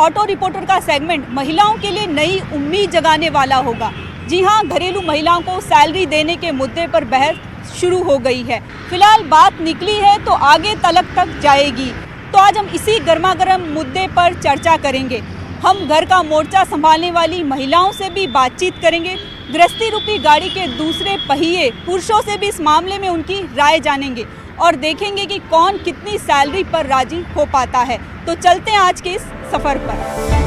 Auto reporter का segment महिलाओं के लिए नई उम्मीद जगाने वाला होगा। जी हाँ, घरेलू महिलाओं को सैलरी देने के मुद्दे पर बहस शुरू हो गई है। फिलहाल बात निकली है तो आगे तक जाएगी। तो आज हम इसी गर्मागर्म मुद्दे पर चर्चा करेंगे। हम घर का मोर्चा संभालने वाली महिलाओं से भी बातचीत करेंगे। गृहस्थी रूपी गाड़ी के दूसरे पहिए पुरुषों से भी इस मामले में उनकी राय जानेंगे और देखेंगे कि कौन कितनी सैलरी पर राजी हो पाता है। तो चलते हैं आज के इस सफर पर।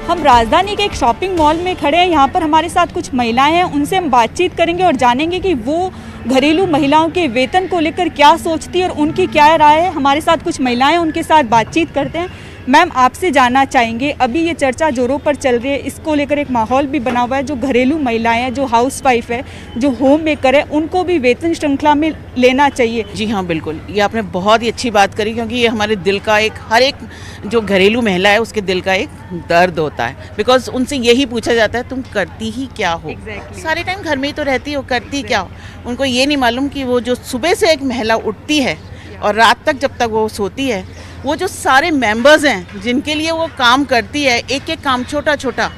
हम राजधानी के एक शॉपिंग मॉल में खड़े हैं। यहाँ पर हमारे साथ कुछ महिलाएं हैं, उनसे हम बातचीत करेंगे और जानेंगे कि वो घरेलू महिलाओं के वेतन को लेकर क्या सोचती है और उनकी क्या राय है। हमारे साथ कुछ महिलाएं, उनके साथ बातचीत करते हैं। मैम, आपसे जानना चाहेंगे, अभी ये चर्चा जोरों पर चल रही है, इसको लेकर एक माहौल भी बना हुआ है। जो घरेलू महिलाएं हैं, जो हाउसवाइफ है, जो होम मेकर है, उनको भी वेतन श्रृंखला में लेना चाहिए। जी हाँ, बिल्कुल, ये आपने बहुत ही अच्छी बात करी, क्योंकि ये हमारे दिल का हर एक जो घरेलू महिला है उसके दिल का एक दर्द होता है। बिकॉज उनसे यही पूछा जाता है तुम करती ही क्या हो। सारे टाइम घर में ही तो रहती हो, करती क्या हो। उनको ये नहीं मालूम कि वो जो सुबह से एक महिला उठती है और रात तक जब तक वो सोती है, वो जो सारे मेंबर्स हैं जिनके लिए वो काम करती है, एक एक काम छोटा छोटा,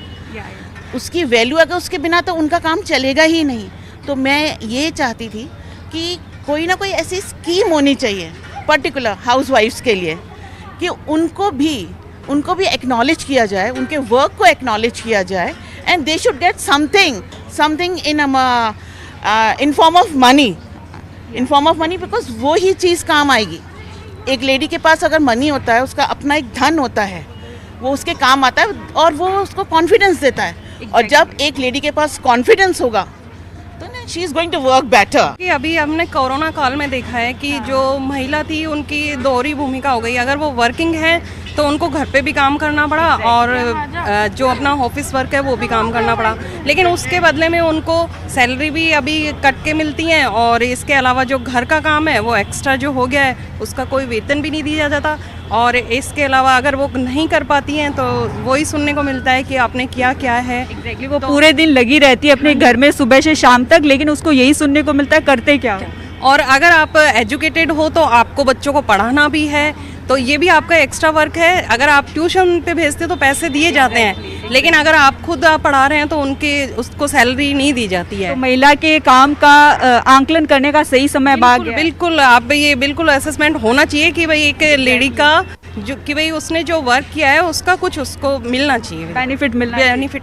उसकी वैल्यू अगर उसके बिना तो उनका काम चलेगा ही नहीं। तो मैं ये चाहती थी कि कोई ना कोई ऐसी स्कीम होनी चाहिए पर्टिकुलर हाउसवाइफ्स के लिए कि उनको भी एक्नॉलेज किया जाए, उनके वर्क को एक्नॉलेज किया जाए, and they should get something in form of money, because वो ही चीज़ काम आएगी। एक लेडी के पास अगर मनी होता है, उसका अपना एक धन होता है, वो उसके काम आता है और वो उसको कॉन्फिडेंस देता है। और जब एक लेडी के पास कॉन्फिडेंस होगा तो ना she is going to work better. कि अभी हमने कोरोना काल में देखा है कि जो महिला थी उनकी दोहरी भूमिका हो गई। अगर वो वर्किंग है तो उनको घर पे भी काम करना पड़ा और जो अपना ऑफिस वर्क है वो भी काम करना पड़ा, लेकिन उसके बदले में उनको सैलरी भी अभी कट के मिलती हैं और इसके अलावा जो घर का काम है वो एक्स्ट्रा जो हो गया है उसका कोई वेतन भी नहीं दिया जाता। और इसके अलावा अगर वो नहीं कर पाती हैं तो वही सुनने को मिलता है कि आपने किया क्या है। एग्जैक्टली, वो पूरे दिन लगी रहती है अपने घर में सुबह से शाम तक, लेकिन उसको यही सुनने को मिलता है करते क्या। और अगर आप एजुकेटेड हो तो आपको बच्चों को पढ़ाना भी है, तो ये भी आपका एक्स्ट्रा वर्क है। अगर आप ट्यूशन पे भेजते हो तो पैसे दिए जाते हैं, लेकिन अगर आप खुद पढ़ा रहे हैं तो उसको सैलरी नहीं दी जाती है। तो महिला के काम का आंकलन करने का सही समय बाग है। बिल्कुल, आप ये बिल्कुल असेसमेंट होना चाहिए कि भाई एक लेडी का जो कि भाई उसने जो वर्क किया है उसका कुछ उसको मिलना चाहिए, बेनिफिट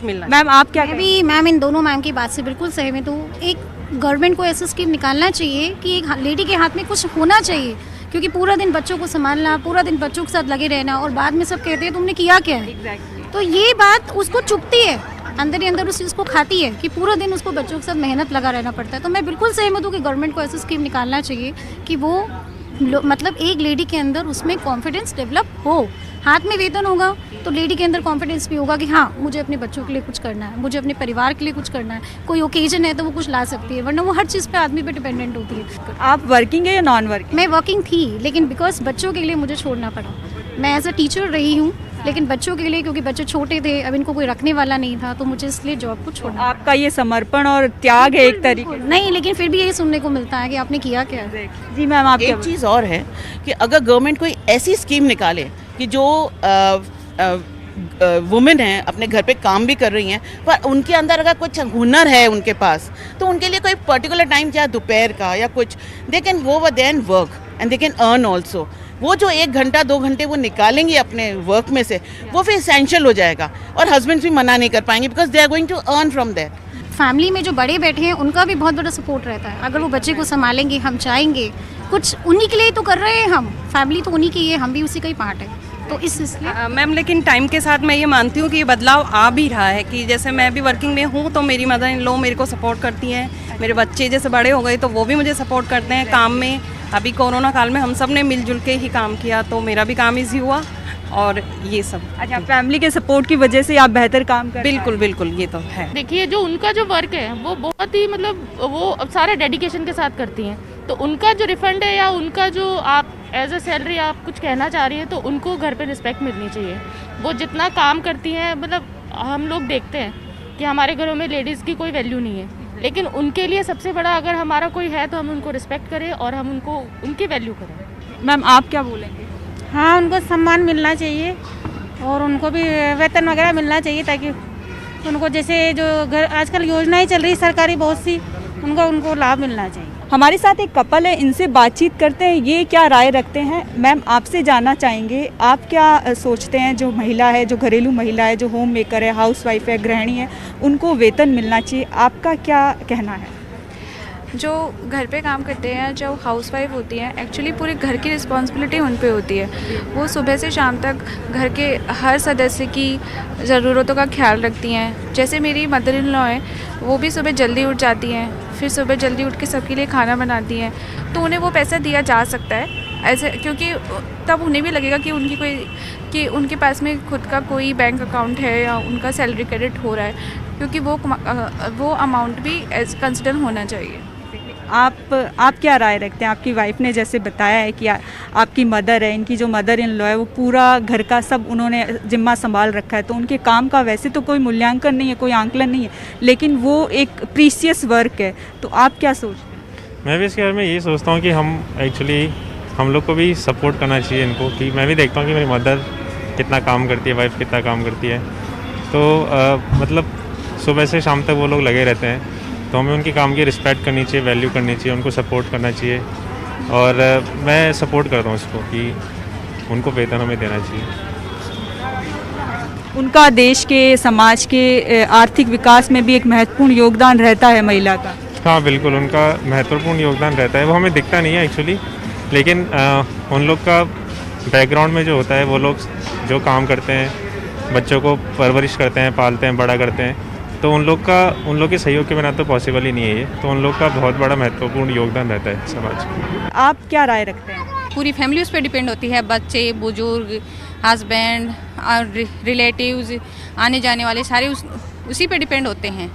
मिलना। मैम, आप क्या? मैम, इन दोनों मैम की बात से बिल्कुल सहमत हूँ। एक गवर्नमेंट को ऐसा स्कीम निकालना चाहिए कि एक लेडी के हाथ में कुछ होना चाहिए, क्योंकि पूरा दिन बच्चों को संभालना, पूरा दिन बच्चों के साथ लगे रहना और बाद में सब कहते हैं तुमने किया क्या है। तो ये बात उसको चुभती है, अंदर ही अंदर उस चीज़ को खाती है कि पूरा दिन उसको बच्चों के साथ मेहनत लगा रहना पड़ता है। तो मैं बिल्कुल सहमत हूँ कि गवर्नमेंट को ऐसा स्कीम निकालना चाहिए कि वो मतलब एक लेडी के अंदर उसमें कॉन्फिडेंस डेवलप हो। हाथ में वेतन होगा तो लेडी के अंदर कॉन्फिडेंस भी होगा कि हाँ, मुझे अपने बच्चों के लिए कुछ करना है, मुझे अपने परिवार के लिए कुछ करना है। कोई ओकेजन है तो वो कुछ ला सकती है, वरना वो हर चीज़ पे आदमी पे डिपेंडेंट होती है। आप वर्किंग है या नॉन वर्किंग? मैं वर्किंग थी, लेकिन बिकॉज बच्चों के लिए मुझे छोड़ना पड़ा। मैं एज अ टीचर रही हूँ, लेकिन बच्चों के लिए, क्योंकि बच्चे छोटे थे, अब इनको कोई रखने वाला नहीं था, तो मुझे इसलिए जॉब को छोड़ना। आपका ये समर्पण और त्याग है एक तरीके। नहीं, लेकिन फिर भी यही सुनने को मिलता है कि आपने किया क्या। जी मैम, आप एक चीज़ और है कि अगर गवर्नमेंट कोई ऐसी स्कीम निकाले कि जो वुमेन हैं अपने घर पे काम भी कर रही हैं, पर उनके अंदर अगर कुछ हुनर है उनके पास, तो उनके लिए कोई पर्टिकुलर टाइम, चाहे दोपहर का या कुछ, they can go over there and work and they can earn also. वो जो 1 घंटा 2 घंटे वो निकालेंगे अपने वर्क में से, वो फिर एसेंशियल हो जाएगा और हस्बैंड्स भी मना नहीं कर पाएंगे, because they are going to earn from that. Family में जो बड़े बैठे हैं उनका भी बहुत बड़ा सपोर्ट रहता है। अगर वो बच्चे को संभालेंगे, हम चाहेंगे कुछ उन्हीं के लिए तो कर रहे हैं हम, फैमिली तो उन्हीं की है, हम भी उसी का ही पार्ट है। तो इसलिए मैम लेकिन टाइम के साथ मैं ये मानती हूँ कि ये बदलाव आ भी रहा है कि जैसे मैं भी वर्किंग में हूँ तो मेरी मदर इन लॉ मेरे को सपोर्ट करती हैं, मेरे बच्चे जैसे बड़े हो गए तो वो भी मुझे सपोर्ट करते हैं काम में। अभी कोरोना काल में हम सब ने मिलजुल के ही काम किया तो मेरा भी काम ईजी हुआ और ये सब। अच्छा, फैमिली के सपोर्ट की वजह से आप बेहतर काम कर बिल्कुल बिल्कुल ये तो है। देखिए जो उनका जो वर्क है वो बहुत ही मतलब वो सारे डेडिकेशन के साथ करती हैं, तो उनका जो रिफंड है या उनका जो आप एज अ सैलरी आप कुछ कहना चाह रही है तो उनको घर पे रिस्पेक्ट मिलनी चाहिए। वो जितना काम करती हैं मतलब हम लोग देखते हैं कि हमारे घरों में लेडीज़ की कोई वैल्यू नहीं है, लेकिन उनके लिए सबसे बड़ा अगर हमारा कोई है तो हम उनको रिस्पेक्ट करें और हम उनको उनकी वैल्यू करें। मैम आप क्या बोलेंगे? हाँ, उनको सम्मान मिलना चाहिए और उनको भी वेतन वगैरह मिलना चाहिए ताकि उनको जैसे जो घर आजकल योजनाएं चल रही सरकारी बहुत सी उनको लाभ मिलना चाहिए। हमारे साथ एक कपल है, इनसे बातचीत करते हैं, ये क्या राय रखते हैं। मैम आपसे जानना चाहेंगे, आप क्या सोचते हैं जो महिला है, जो घरेलू महिला है, जो होम मेकर है, हाउस वाइफ है, गृहिणी है, उनको वेतन मिलना चाहिए, आपका क्या कहना है? जो घर पे काम करते हैं, जो हाउसवाइफ होती हैं, एक्चुअली पूरे घर की रिस्पॉन्सिबिलिटी उन पे होती है। वो सुबह से शाम तक घर के हर सदस्य की ज़रूरतों का ख्याल रखती हैं। जैसे मेरी मदर इन लॉ है, वो भी सुबह जल्दी उठ जाती हैं, फिर सुबह जल्दी उठ के सबके लिए खाना बनाती हैं, तो उन्हें वो पैसा दिया जा सकता है ऐसे, क्योंकि तब उन्हें भी लगेगा कि उनके पास में खुद का कोई बैंक अकाउंट है या उनका सैलरी क्रेडिट हो रहा है, क्योंकि वो अमाउंट भी कंसिडर होना चाहिए। आप क्या राय रखते हैं? आपकी वाइफ ने जैसे बताया है कि आपकी मदर है, इनकी जो मदर इन लॉ है वो पूरा घर का सब उन्होंने जिम्मा संभाल रखा है, तो उनके काम का वैसे तो कोई मूल्यांकन नहीं है, कोई आंकलन नहीं है, लेकिन वो एक प्रीशियस वर्क है, तो आप क्या सोचते हैं? मैं भी इसके बारे में यही सोचता हूँ कि हम लोग को भी सपोर्ट करना चाहिए इनको, कि मैं भी देखता हूँ कि मेरी मदर कितना काम करती है, वाइफ कितना काम करती है, तो मतलब सुबह से शाम तक वो लोग लगे रहते हैं, तो हमें उनके काम की रिस्पेक्ट करनी चाहिए, वैल्यू करनी चाहिए, उनको सपोर्ट करना चाहिए। और मैं सपोर्ट करता हूँ इसको कि उनको वेतन हमें देना चाहिए। उनका देश के समाज के आर्थिक विकास में भी एक महत्वपूर्ण योगदान रहता है महिला का। हाँ बिल्कुल, उनका महत्वपूर्ण योगदान रहता है, वो हमें दिखता नहीं है एक्चुअली, लेकिन उन लोग का बैकग्राउंड में जो होता है, वो लोग जो काम करते हैं, बच्चों को परवरिश करते हैं, पालते हैं, बड़ा करते हैं, तो उन लोग के सहयोग के बिना तो पॉसिबल ही नहीं है ये, तो उन लोग का बहुत बड़ा महत्वपूर्ण योगदान रहता है समाज में। आप क्या राय रखते हैं? पूरी फैमिली उस पर डिपेंड होती है, बच्चे, बुजुर्ग, हस्बैंड और रिलेटिव्स, आने जाने वाले सारे उसी पे डिपेंड होते हैं,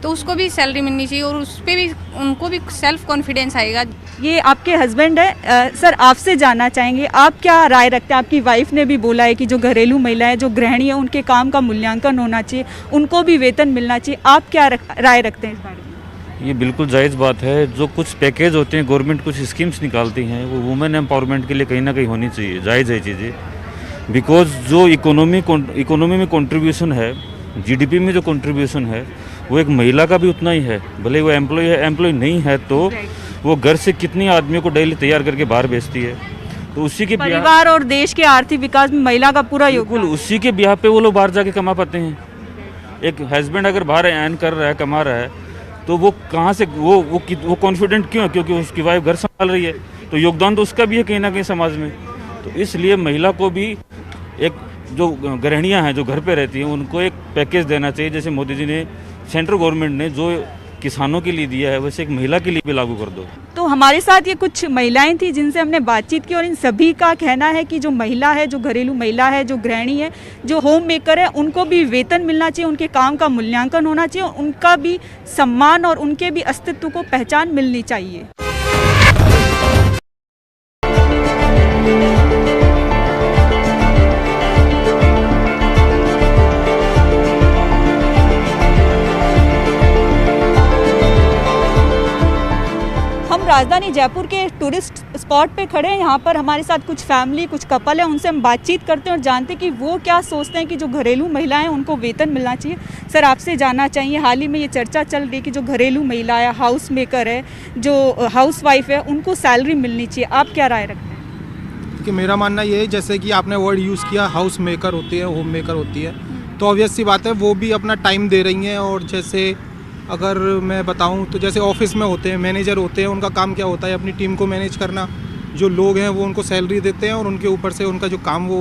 तो उसको भी सैलरी मिलनी चाहिए और उस पर भी उनको भी सेल्फ कॉन्फिडेंस आएगा। ये आपके हस्बैंड है, सर आपसे जानना चाहेंगे, आप क्या राय रखते हैं? आपकी वाइफ ने भी बोला है कि जो घरेलू महिलाएं, जो गृहिणी है, उनके काम का मूल्यांकन होना चाहिए, उनको भी वेतन मिलना चाहिए, आप क्या राय रखते हैं इस बारे में? ये बिल्कुल जायज़ बात है। जो कुछ पैकेज होते हैं, गवर्नमेंट कुछ स्कीम्स निकालती हैं, वो वुमेन एम्पावरमेंट के लिए कहीं ना कहीं होनी चाहिए, जायज़ है चीज़ें, बिकॉज जो इकोनॉमी में कंट्रीब्यूशन है, जीडीपी में जो कंट्रीब्यूशन है, वो एक महिला का भी उतना ही है, भले वो एम्प्लॉय नहीं है तो वो घर से कितनी आदमियों को डेली तैयार करके बाहर भेजती है, तो उसी के परिवार और देश के आर्थिक विकास में महिला का पूरा योगदान, उसी के ब्याह पे वो लोग बाहर जाके कमा पाते हैं। एक हस्बैंड अगर बाहर अर्न कर रहा है, कमा रहा है, तो वो कहाँ से वो कॉन्फिडेंट क्यों है? क्योंकि उसकी वाइफ घर संभाल रही है, तो योगदान तो उसका भी है कहीं ना कहीं समाज में। तो इसलिए महिला को भी एक जो गृहिणियाँ हैं, जो घर पे रहती हैं, उनको एक पैकेज देना चाहिए, जैसे मोदी जी ने, सेंट्रल गवर्नमेंट ने जो किसानों के लिए दिया है, वैसे एक महिला के लिए भी लागू कर दो। तो हमारे साथ ये कुछ महिलाएं थी जिनसे हमने बातचीत की, और इन सभी का कहना है कि जो महिला है, जो घरेलू महिला है, जो गृहिणी है, जो होम मेकर है, उनको भी वेतन मिलना चाहिए, उनके काम का मूल्यांकन होना चाहिए, उनका भी सम्मान और उनके भी अस्तित्व को पहचान मिलनी चाहिए। राजधानी जयपुर के टूरिस्ट स्पॉट पे खड़े हैं, यहाँ पर हमारे साथ कुछ फैमिली, कुछ कपल है, उनसे हम बातचीत करते हैं और जानते हैं कि वो क्या सोचते हैं कि जो घरेलू महिलाएं उनको वेतन मिलना चाहिए। सर आपसे जानना चाहिए, हाल ही में ये चर्चा चल रही है कि जो घरेलू महिला है, हाउस मेकर है, जो हाउस वाइफ है, उनको सैलरी मिलनी चाहिए, आप क्या राय रखते हैं? कि मेरा मानना ये है, जैसे कि आपने वर्ड यूज़ किया, हाउस मेकर होती है, होम मेकर होती है, तो ऑब्वियस सी बात है वो भी अपना टाइम दे रही हैं। और जैसे अगर मैं बताऊं तो जैसे ऑफिस में होते हैं, मैनेजर होते हैं, उनका काम क्या होता है? अपनी टीम को मैनेज करना, जो लोग हैं वो उनको सैलरी देते हैं और उनके ऊपर से उनका जो काम वो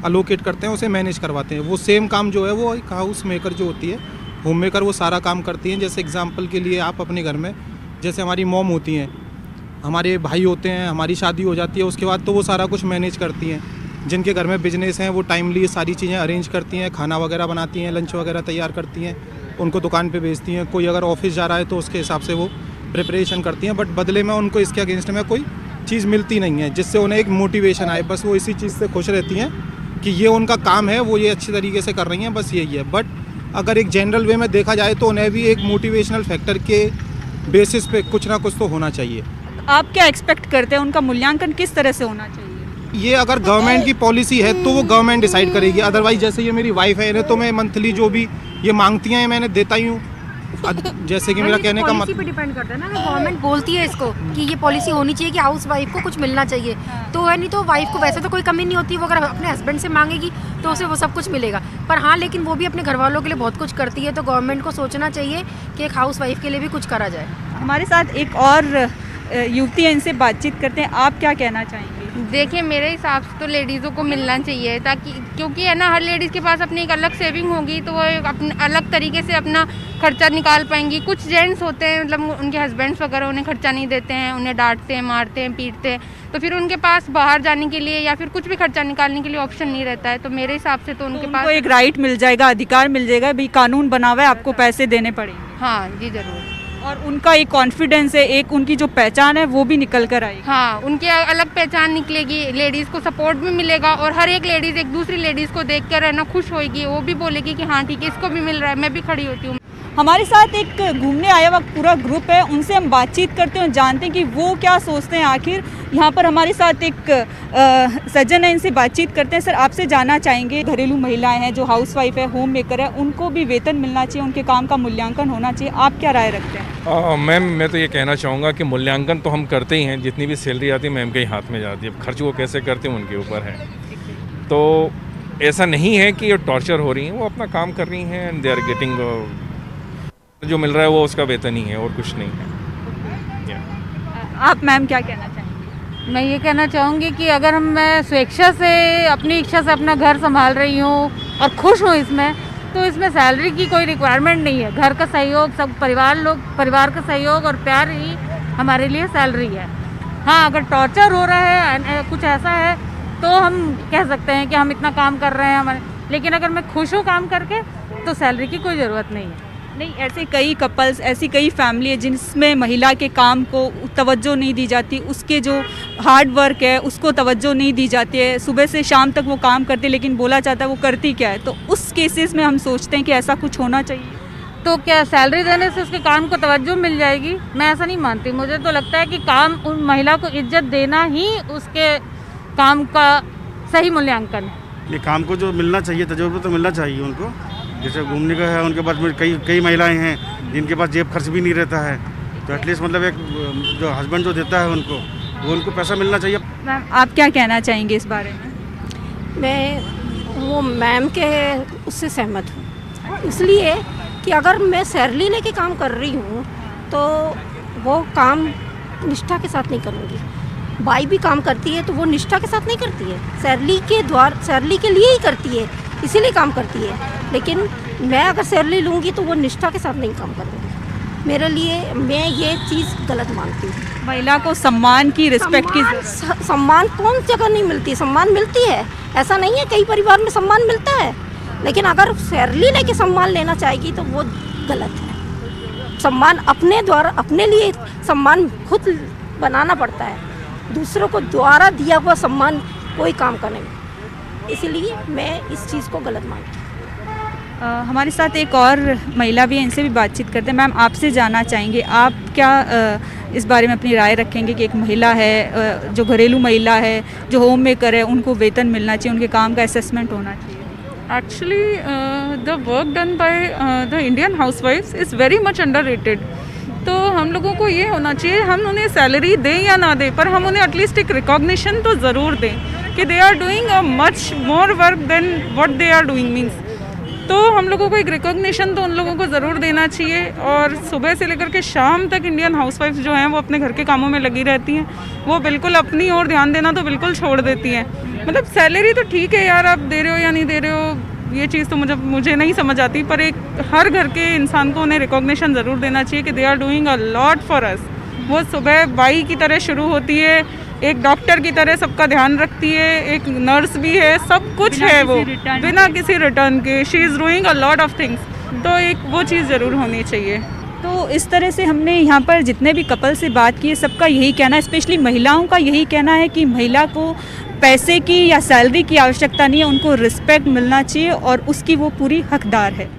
अलोकेट करते हैं, उसे मैनेज करवाते हैं। वो सेम काम जो है वो एक हाउस मेकर जो होती है, होम मेकर, वो सारा काम करती हैं। जैसे एग्जांपल के लिए आप अपने घर में, जैसे हमारी मॉम होती हैं, हमारे भाई होते हैं, हमारी शादी हो जाती है, उसके बाद तो वो सारा कुछ मैनेज करती हैं। जिनके घर में बिजनेस हैं वो टाइमली सारी चीज़ें अरेंज करती हैं, खाना वगैरह बनाती हैं, लंच वगैरह तैयार करती हैं, उनको दुकान पे भेजती हैं। कोई अगर ऑफिस जा रहा है तो उसके हिसाब से वो प्रिपरेशन करती हैं, बट बदले में उनको इसके अगेंस्ट में कोई चीज़ मिलती नहीं है जिससे उन्हें एक मोटिवेशन आए। बस वो इसी चीज़ से खुश रहती हैं कि ये उनका काम है, वो ये अच्छी तरीके से कर रही हैं, बस यही है। बट अगर एक जनरल वे में देखा जाए तो उन्हें भी एक मोटिवेशनल फैक्टर के बेसिस पे कुछ ना कुछ तो होना चाहिए। आप क्या एक्सपेक्ट करते हैं, उनका मूल्यांकन किस तरह से होना चाहिए? ये अगर गवर्नमेंट की पॉलिसी है तो वो गवर्नमेंट डिसाइड करेगी। अदरवाइज जैसे ये मेरी वाइफ है, इन्हें तो मैं मंथली जो भी ये मांगती हैं मैंने देता ही हूँ। जैसे कि मेरा कहने का पॉलिसी पे डिपेंड करता है ना, अगर गवर्नमेंट बोलती है इसको कि ये पॉलिसी होनी चाहिए कि हाउस वाइफ को कुछ मिलना चाहिए, तो है, नहीं तो वाइफ को वैसे तो कोई कमी नहीं होती, वो अगर अपने हस्बैंड से मांगेगी तो उसे वो सब कुछ मिलेगा। पर हाँ, लेकिन वो भी अपने घर वालों के लिए बहुत कुछ करती है, तो गवर्नमेंट को सोचना चाहिए कि एक हाउस वाइफ के लिए भी कुछ करा जाए। हमारे साथ एक और युवती है, इनसे बातचीत करते हैं। आप क्या कहना चाहेंगे? देखिए, मेरे हिसाब से तो लेडीज़ों को मिलना चाहिए, ताकि क्योंकि है ना, हर लेडीज़ के पास अपनी एक अलग सेविंग होगी तो वो एक अपने अलग तरीके से अपना खर्चा निकाल पाएंगी। कुछ जेंट्स होते हैं, मतलब उनके हस्बैंड्स वगैरह उन्हें खर्चा नहीं देते हैं, उन्हें डांटते हैं, मारते हैं, पीटते हैं, तो फिर उनके पास बाहर जाने के लिए या फिर कुछ भी खर्चा निकालने के लिए ऑप्शन नहीं रहता है। तो मेरे हिसाब से तो उनके पास एक राइट मिल जाएगा, अधिकार मिल जाएगा, भाई कानून बना हुआ है, आपको पैसे देने पड़ेंगे। हाँ जी, ज़रूर। और उनका एक कॉन्फिडेंस है, एक उनकी जो पहचान है वो भी निकल कर आएगी। हाँ, उनकी अलग पहचान निकलेगी, लेडीज़ को सपोर्ट भी मिलेगा और हर एक लेडीज़ एक दूसरी लेडीज़ को देख कर है ना खुश होएगी, वो भी बोलेगी कि हाँ ठीक है, इसको भी मिल रहा है, मैं भी खड़ी होती हूँ। हमारे साथ एक घूमने आया हुआ पूरा ग्रुप है, उनसे हम बातचीत करते हैं, जानते हैं कि वो क्या सोचते हैं। आखिर यहाँ पर हमारे साथ एक सज्जन है, इनसे बातचीत करते हैं। सर, आपसे जानना चाहेंगे, घरेलू महिलाएं हैं जो हाउसवाइफ है, होम मेकर है, उनको भी वेतन मिलना चाहिए, उनके काम का मूल्यांकन होना चाहिए, आप क्या राय रखते हैं? मैम, मैं तो ये कहना चाहूँगा कि मूल्यांकन तो हम करते ही हैं, जितनी भी सैलरी आती है मैम के ही हाथ में जाती है, खर्च वो कैसे करते हैं उनके ऊपर है। तो ऐसा नहीं है कि ये टॉर्चर हो रही हैं, वो अपना काम कर रही हैं एंड दे आर गेटिंग, जो मिल रहा है वो उसका वेतन ही है और कुछ नहीं है। आप मैम क्या कहना चाहेंगी? मैं ये कहना चाहूँगी कि अगर मैं स्वेच्छा से, अपनी इच्छा से अपना घर संभाल रही हूँ और खुश हूँ इसमें, तो इसमें सैलरी की कोई रिक्वायरमेंट नहीं है। घर का सहयोग, सब परिवार का सहयोग और प्यार ही हमारे लिए सैलरी है। हाँ, अगर टॉर्चर हो रहा है, कुछ ऐसा है, तो हम कह सकते हैं कि हम इतना काम कर रहे हैं हमारे, लेकिन अगर मैं खुश हूँ काम करके तो सैलरी की कोई ज़रूरत नहीं है। नहीं, ऐसे कई कपल्स, ऐसी कई फैमिली है जिसमें महिला के काम को तवज्जो नहीं दी जाती, उसके जो हार्ड वर्क है उसको तवज्जो नहीं दी जाती है। सुबह से शाम तक वो काम करती है, लेकिन बोला जाता है वो करती क्या है। तो उस केसेस में हम सोचते हैं कि ऐसा कुछ होना चाहिए। तो क्या सैलरी देने से उसके काम को तवज्जो मिल जाएगी? मैं ऐसा नहीं मानती। मुझे तो लगता है कि काम, उन महिला को इज्जत देना ही उसके काम का सही मूल्यांकन है। ये काम को जो मिलना चाहिए, तजुर्बा तो मिलना चाहिए उनको। जैसे घूमने का है, उनके पास में कई महिलाएं हैं जिनके पास जेब खर्च भी नहीं रहता है, तो एटलीस्ट मतलब एक जो हस्बैंड जो देता है उनको पैसा मिलना चाहिए। मैम, आप क्या कहना चाहेंगे इस बारे में? मैं वो मैम के उससे सहमत हूँ, इसलिए कि अगर मैं सैलरी लेके काम कर रही हूँ तो वो काम निष्ठा के साथ नहीं करूँगी। बाई भी काम करती है तो वो निष्ठा के साथ नहीं करती है, सैलरी के लिए ही करती है, इसीलिए काम करती है। लेकिन मैं अगर सैलरी लूँगी तो वो निष्ठा के साथ नहीं काम करूँगी। मेरे लिए मैं ये चीज़ गलत मानती हूँ। महिला को सम्मान की, रिस्पेक्ट की, सम्मान कौन जगह नहीं मिलती? सम्मान मिलती है, ऐसा नहीं है, कई परिवार में सम्मान मिलता है, लेकिन अगर सैलरी लेके सम्मान लेना चाहेगी तो वो गलत है। सम्मान अपने द्वारा, अपने लिए सम्मान खुद बनाना पड़ता है, दूसरों को द्वारा दिया हुआ सम्मान कोई काम का नहीं। इसलिए मैं इस चीज़ को गलत मानती हूँ। हमारे साथ एक और महिला भी है, इनसे भी बातचीत करते हैं। मैम, आपसे जानना चाहेंगे, आप क्या इस बारे में अपनी राय रखेंगे कि एक महिला है, जो घरेलू महिला है, जो होम मेकर है, उनको वेतन मिलना चाहिए, उनके काम का असेसमेंट होना चाहिए? Actually, the work done by the Indian housewives is very much underrated. तो हम लोगों को ये होना चाहिए, हम उन्हें सैलरी दें या ना दें, पर हम उन्हें एटलीस्ट एक रिकॉग्निशन तो ज़रूर दें कि they are doing a much more work than what they are doing. Means तो हम लोगों को एक रिकॉग्निशन तो उन लोगों को ज़रूर देना चाहिए। और सुबह से लेकर के शाम तक इंडियन हाउसवाइफ्स जो हैं वो अपने घर के कामों में लगी रहती हैं, वो बिल्कुल अपनी ओर ध्यान देना तो बिल्कुल छोड़ देती हैं। मतलब सैलरी तो ठीक है यार, आप दे रहे हो या नहीं दे रहे हो, ये चीज़ तो मुझे नहीं समझ आती, पर एक हर घर के इंसान को उन्हें रिकॉग्निशन ज़रूर देना चाहिए कि they are doing a lot for us. वो सुबह बाई की तरह शुरू होती है, एक डॉक्टर की तरह सबका ध्यान रखती है, एक नर्स भी है, सब कुछ है वो बिना किसी रिटर्न के। She is doing a lot of things, तो एक वो चीज़ ज़रूर होनी चाहिए। तो इस तरह से हमने यहाँ पर जितने भी कपल से बात की है, सबका यही कहना है, स्पेशली महिलाओं का यही कहना है कि महिला को पैसे की या सैलरी की आवश्यकता नहीं है, उनको रिस्पेक्ट मिलना चाहिए और उसकी वो पूरी हकदार है।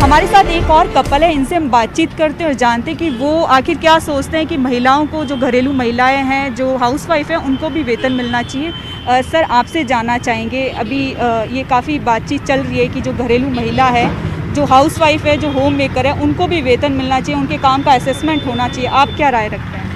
हमारे साथ एक और कपल है, इनसे हम बातचीत करते हैं और जानते हैं कि वो आखिर क्या सोचते हैं कि महिलाओं को, जो घरेलू महिलाएं हैं, जो हाउसवाइफ हैं, उनको भी वेतन मिलना चाहिए। सर, आपसे जानना चाहेंगे, अभी ये काफ़ी बातचीत चल रही है कि जो घरेलू महिला है, जो हाउसवाइफ है, जो होम मेकर है, उनको भी वेतन मिलना चाहिए, उनके काम का असेसमेंट होना चाहिए। आप क्या राय रखते हैं?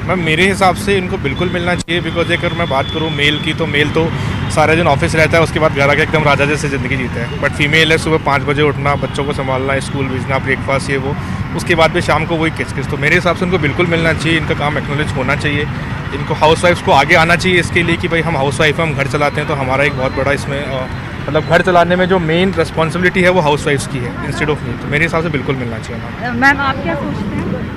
मैम, मेरे हिसाब से इनको बिल्कुल मिलना चाहिए, बिकॉज अगर मैं बात करूँ मेल की, तो मेल तो सारे दिन ऑफिस रहता है, उसके बाद घर आके एकदम राजा जैसे ज़िंदगी जीता है। बट फीमेल है, सुबह 5 बजे उठना, बच्चों को संभालना, स्कूल भेजना, ब्रेकफास्ट, ये वो, उसके बाद भी शाम को वही किच। तो मेरे हिसाब से उनको बिल्कुल मिलना चाहिए, इनका काम एक्नॉलेज होना चाहिए। इनको हाउसवाइफ्स को आगे आना चाहिए इसके लिए कि भाई हम हाउसवाइफ हैं, हम घर चलाते हैं, तो हमारा एक बहुत बड़ा इसमें मतलब घर चलाने में जो मेन रिस्पॉन्सिबिलिटी है वो हाउसवाइफ्स की है इंस्टेड ऑफ मी। तो मेरे हिसाब से बिल्कुल मिलना चाहिए। मैम, आप क्या सोचते हैं?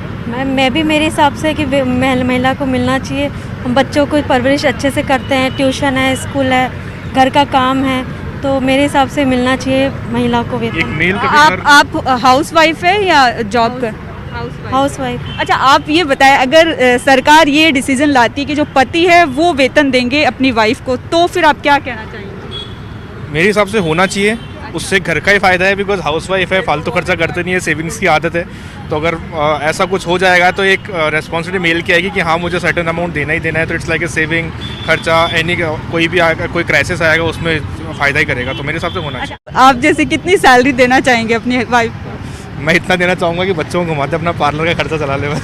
मैं भी मेरे हिसाब से कि महिला को मिलना चाहिए। हम बच्चों को परवरिश अच्छे से करते हैं, ट्यूशन है, स्कूल है, घर का काम है, तो मेरे हिसाब से मिलना चाहिए महिला को वेतन। आप हाउसवाइफ है या जॉब कर? हाउसवाइफ। अच्छा, आप ये बताएं, अगर सरकार ये डिसीजन लाती है कि जो पति है वो वेतन देंगे अपनी वाइफ को, तो फिर आप क्या कहना चाहेंगे? मेरे हिसाब से होना चाहिए, उससे घर का ही फ़ायदा है, बिकॉज हाउसवाइफ है, फालतू खर्चा करते नहीं है, सेविंग्स की आदत है। तो अगर ऐसा कुछ हो जाएगा तो एक रेस्पॉन्सिबिलिटी मेल की आएगी कि हाँ मुझे सर्टेन अमाउंट देना ही देना है। तो इट्स लाइक ए सेविंग, खर्चा, एनी कोई भी आएगा, कोई क्राइसिस आएगा उसमें फ़ायदा ही करेगा। तो मेरे हिसाब से होना चाहिए। आप जैसे कितनी सैलरी देना चाहेंगे अपनी वाइफ को? मैं इतना देना चाहूँगा कि बच्चों को घुमाते अपना पार्लर का खर्चा चला ले बस।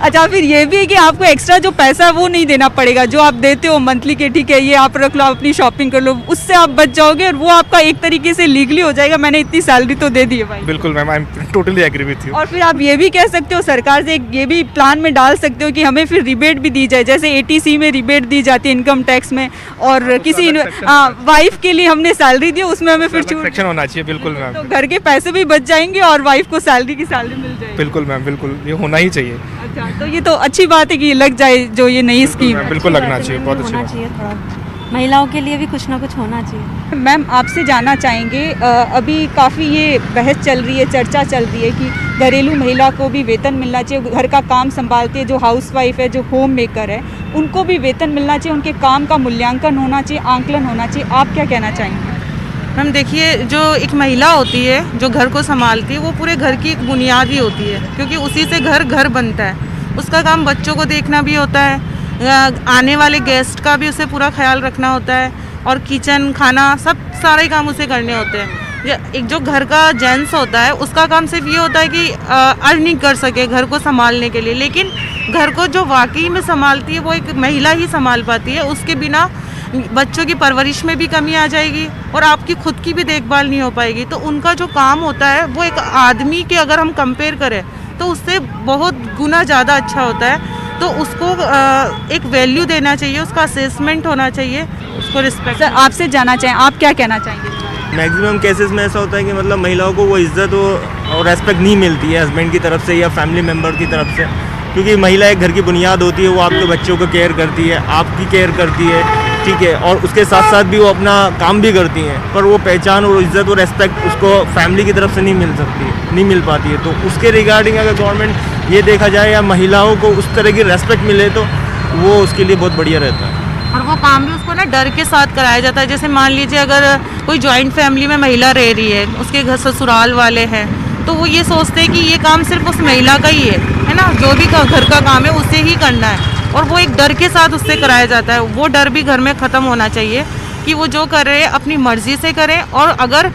अच्छा, फिर ये भी है कि आपको एक्स्ट्रा जो पैसा है वो नहीं देना पड़ेगा, जो आप देते हो मंथली के, ठीक है ये आप रख लो, आप अपनी शॉपिंग कर लो, उससे आप बच जाओगे और वो आपका एक तरीके से लीगली हो जाएगा, मैंने इतनी सैलरी तो दे दी है भाई। बिल्कुल ma'am, I am totally agree with you. और फिर आप ये भी कह सकते हो, सरकार से ये भी प्लान में डाल सकते हो कि हमें फिर रिबेट भी दी जाए, जैसे ATC में रिबेट दी जाती है इनकम टैक्स में, और किसी वाइफ के लिए हमने सैलरी दी, उसमें हमें फिर छूट होना चाहिए। बिल्कुल मैम, तो घर के पैसे भी बच जाएंगे और वाइफ को सैलरी की सैलरी मिल जाएगी। बिल्कुल मैम, बिल्कुल ये होना ही चाहिए। अच्छा, तो ये तो अच्छी बात है कि लग जाए जो ये नई स्कीम है। बिल्कुल लगना चाहिए, बहुत अच्छी होना चाहिए। थोड़ा महिलाओं के लिए भी कुछ ना कुछ होना चाहिए। मैम, आपसे जानना चाहेंगे, अभी काफ़ी ये बहस चल रही है, चर्चा चल रही है कि घरेलू महिला को भी वेतन मिलना चाहिए, घर का काम संभालती है, जो हाउसवाइफ है, जो होम मेकर है, उनको भी वेतन मिलना चाहिए, उनके काम का मूल्यांकन होना चाहिए, आंकलन होना चाहिए। आप क्या कहना चाहेंगे? मैम देखिए, जो एक महिला होती है जो घर को संभालती है, वो पूरे घर की एक बुनियाद ही होती है, क्योंकि उसी से घर बनता है। उसका काम बच्चों को देखना भी होता है, आने वाले गेस्ट का भी उसे पूरा ख्याल रखना होता है, और किचन, खाना, सब सारे काम उसे करने होते हैं। एक जो घर का जेंट्स होता है उसका काम सिर्फ ये होता है कि अर्निंग कर सके घर को संभालने के लिए, लेकिन घर को जो वाकई में संभालती है वो एक महिला ही संभाल पाती है। उसके बिना बच्चों की परवरिश में भी कमी आ जाएगी और आपकी खुद की भी देखभाल नहीं हो पाएगी। तो उनका जो काम होता है वो एक आदमी के अगर हम कंपेयर करें तो उससे बहुत गुना ज़्यादा अच्छा होता है। तो उसको एक वैल्यू देना चाहिए, उसका असेसमेंट होना चाहिए, उसको रिस्पेक्ट। सर, आपसे जानना चाहें, आप क्या कहना चाहेंगे? मैक्सिमम केसेस में ऐसा होता है कि मतलब महिलाओं को वो इज्जत और रेस्पेक्ट नहीं मिलती है हस्बैंड की तरफ से या फैमिली मेम्बर की तरफ से, क्योंकि महिला एक घर की बुनियाद होती है। वो आपके बच्चों को केयर करती है, आपकी केयर करती है, ठीक है, और उसके साथ साथ भी वो अपना काम भी करती हैं, पर वो पहचान और इज्जत और रेस्पेक्ट उसको फैमिली की तरफ से नहीं मिल पाती है। तो उसके रिगार्डिंग अगर गवर्नमेंट ये देखा जाए या महिलाओं को उस तरह की रेस्पेक्ट मिले तो वो उसके लिए बहुत बढ़िया रहता है। और वो काम भी उसको ना डर के साथ कराया जाता है। जैसे मान लीजिए अगर कोई जॉइंट फैमिली में महिला रह रही है, उसके घर ससुराल वाले हैं, तो वो ये सोचते हैं कि ये काम सिर्फ उस महिला का ही है ना, जो भी घर का काम है उसे ही करना है। और वो एक डर के साथ उससे कराया जाता है। वो डर भी घर में ख़त्म होना चाहिए कि वो जो कर रहे हैं अपनी मर्ज़ी से करें, और अगर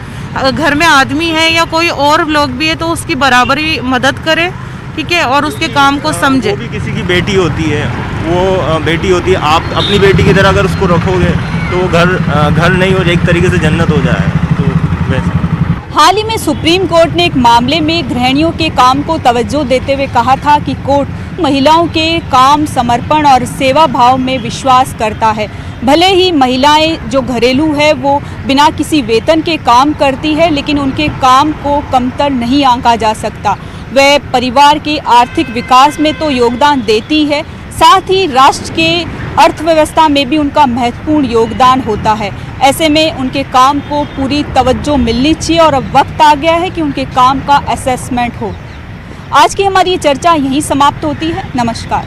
घर में आदमी है या कोई और लोग भी है तो उसकी बराबरी मदद करें, ठीक है, और उसके काम को समझे। वो भी किसी की बेटी होती है, वो बेटी होती है, आप अपनी बेटी की तरह अगर उसको रखोगे तो वो घर नहीं हो, एक तरीके से जन्नत हो जाए। तो वैसे हाल ही में सुप्रीम कोर्ट ने एक मामले में गृहिणियों के काम को तवज्जो देते हुए कहा था कि कोर्ट महिलाओं के काम, समर्पण और सेवा भाव में विश्वास करता है। भले ही महिलाएं जो घरेलू है वो बिना किसी वेतन के काम करती है, लेकिन उनके काम को कमतर नहीं आंका जा सकता। वह परिवार के आर्थिक विकास में तो योगदान देती है, साथ ही राष्ट्र के अर्थव्यवस्था में भी उनका महत्वपूर्ण योगदान होता है। ऐसे में उनके काम को पूरी तवज्जो मिलनी चाहिए और अब वक्त आ गया है कि उनके काम का असेसमेंट हो। आज की हमारी ये चर्चा यहीं समाप्त होती है। नमस्कार।